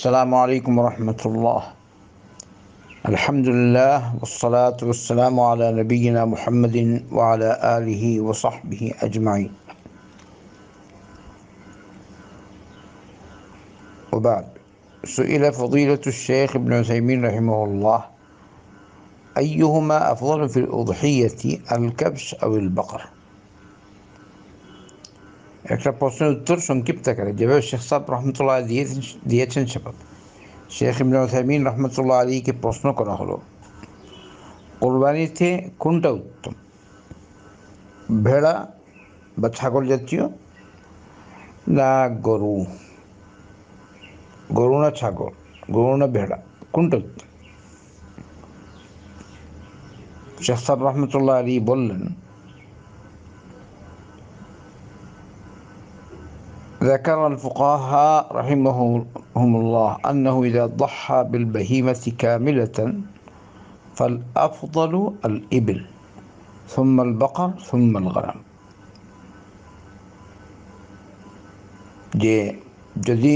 السلام عليكم ورحمة الله. الحمد لله والصلاة والسلام على نبينا محمد وعلى آله وصحبه أجمعين. وبعد، سئل فضيلة الشيخ ابن عثيمين رحمه الله: أيهما أفضل في الأضحية الكبش أو البقر؟ একটা প্রশ্নের উত্তর সংক্ষিপ্ত আকারে যেভাবে শেখ সাহেব রহমতুল্লাহ দিয়েছেন সেভাবে শেখ ইবনে উথাইমিন রহমতুল্লাহ আলীকে প্রশ্ন করা হলো, কোরবানিতে কোনটা উত্তম, ভেড়া বা ছাগল জাতীয় না গরু না ছাগল, গরু না ভেড়া, কোনটা উত্তম? শেখ সাহেব রহমতুল্লাহ আলী বললেন, ذكر الفقهاء رحمهم الله أنه إذا ضحى بالبهيمة كاملة فالأفضل الإبل ثم البقر ثم الغنم। যে যদি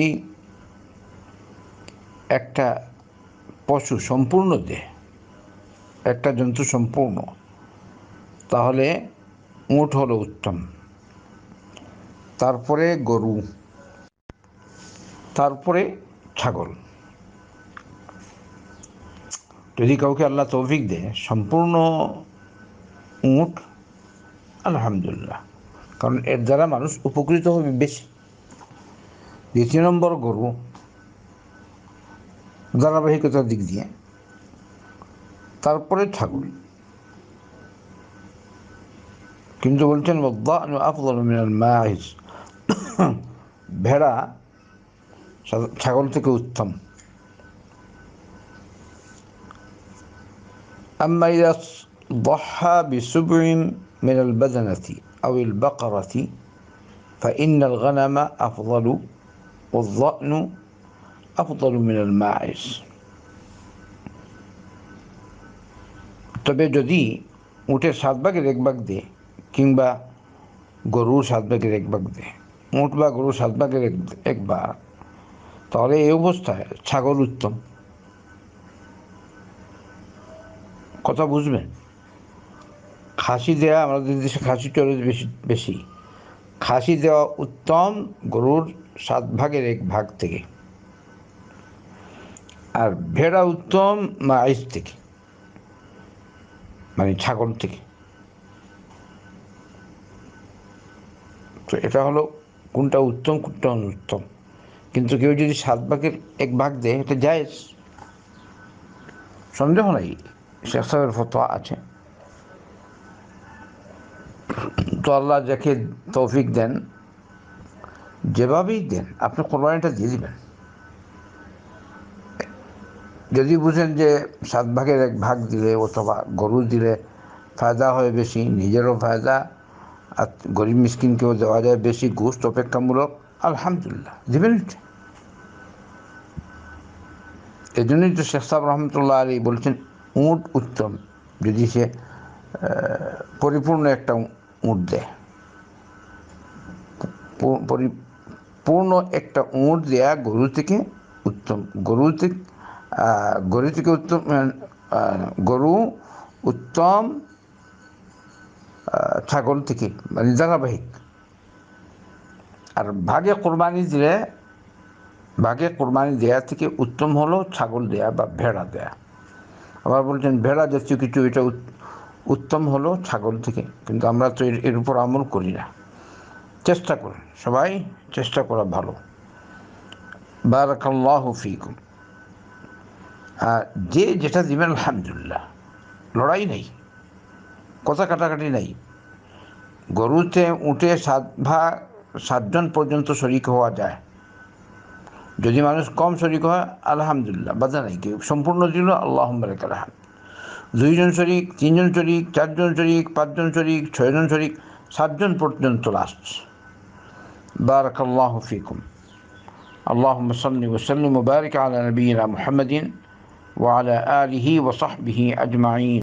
একটা পশু সম্পূর্ণ দেয়, একটা জন্তু সম্পূর্ণ, তাহলে উট হলো উত্তম, তারপরে গরু, তারপরে ছাগল। যদি কাউকে আল্লাহ তৌফিক দেয় সম্পূর্ণ উট, আলহামদুলিল্লাহ, কারণ এর দ্বারা মানুষ উপকৃত হবে বেশি। দ্বিতীয় নম্বর গরু, ধারাবাহিকতার দিক দিয়ে, তারপরে ছাগল। কিন্তু বলছেন আফদালু মিনাল মাইজ, ভেড়া ছাগল থেকে উত্তম। أما إذا ضحى بسبع من البدنة أو البقرة فإن الغنم أفضل والضأن أفضل من الماعز। তবে যদি উটের 7 ভাগের 1 ভাগ দেয় কিংবা গরুর 7 ভাগের 1 ভাগ দেয়, উট বা গরুর 7 ভাগের 1 ভাগ, তাহলে এই অবস্থায় ছাগল উত্তম। কথা বুঝবেন? খাসি দেওয়া, আমাদের দেশে খাসি চলে বেশি, খাসি দেওয়া উত্তম গরুর 7 ভাগের 1 ভাগ থেকে, আর ভেড়া উত্তম মাইজ থেকে, মানে ছাগল থেকে। তো এটা হলো কোনটা উত্তম কোনটা অনুত্তম। কিন্তু কেউ যদি 7 ভাগের 1 ভাগ দেয়, এটা জায়েজ, সন্দেহ নাই, শেখ সাহেবের ফতোয়া আছে। তো আল্লাহ যাকে তৌফিক দেন, যেভাবেই দেন, আপনি কোরবানিটা দিয়ে দিবেন। যদি বুঝেন যে 7 ভাগের 1 ভাগ দিলে অথবা গরু দিলে ফায়দা হয় বেশি, নিজেরও ফায়দা, আর গরিব মিসকিনকেও দেওয়া যায় বেশি গোশত অপেক্ষামূলক, আলহামদুলিল্লাহ দেবেন। এই জন্যই তো শেখ সাহেব রহমতুল্লাহ আলী বলছেন উট উত্তম, যদি সে পরিপূর্ণ একটা উট দেয়। পরিপূর্ণ একটা উট দেয়া গরু থেকে উত্তম, গরু থেকে উত্তম, গরু উত্তম ছাগল থেকে, মানে ধারাবাহিক। আর ভাগে কোরবানি দেয়া থেকে উত্তম হলো ছাগল দেয়া বা ভেড়া দেয়া। আবার বলছেন ভেড়া জাতীয় কিছু, এটা উত্তম হলো ছাগল থেকে, কিন্তু আমরা তো এর উপর আমল করি না। চেষ্টা করুন, সবাই চেষ্টা করা ভালো। বারাকাল্লাহু ফিকুম। আর যে যেটা দিবেন আলহামদুলিল্লাহ, লড়াই নেই, কথা কাটাকাটি নেই। গরুতে উঠে 7 জন পর্যন্ত শরিক হওয়া যায়। যদি মানুষ কম শরিক হয়, আলহামদুলিল্লাহ, বাধা নেই। কেউ সম্পূর্ণ দিল, আল্লাহুম্মা লাকাল হামদ। 2 জন শরিক, 3 জন শরিক, 4 জন শরিক, 5 জন শরিক, 6 জন শরিক, 7 জন পর্যন্ত লাস্ট। বারাকাল্লাহু ফিকুম। اللهم صل وسلم وبارك على نبينا محمد وعلى آله وصحبه أجمعين.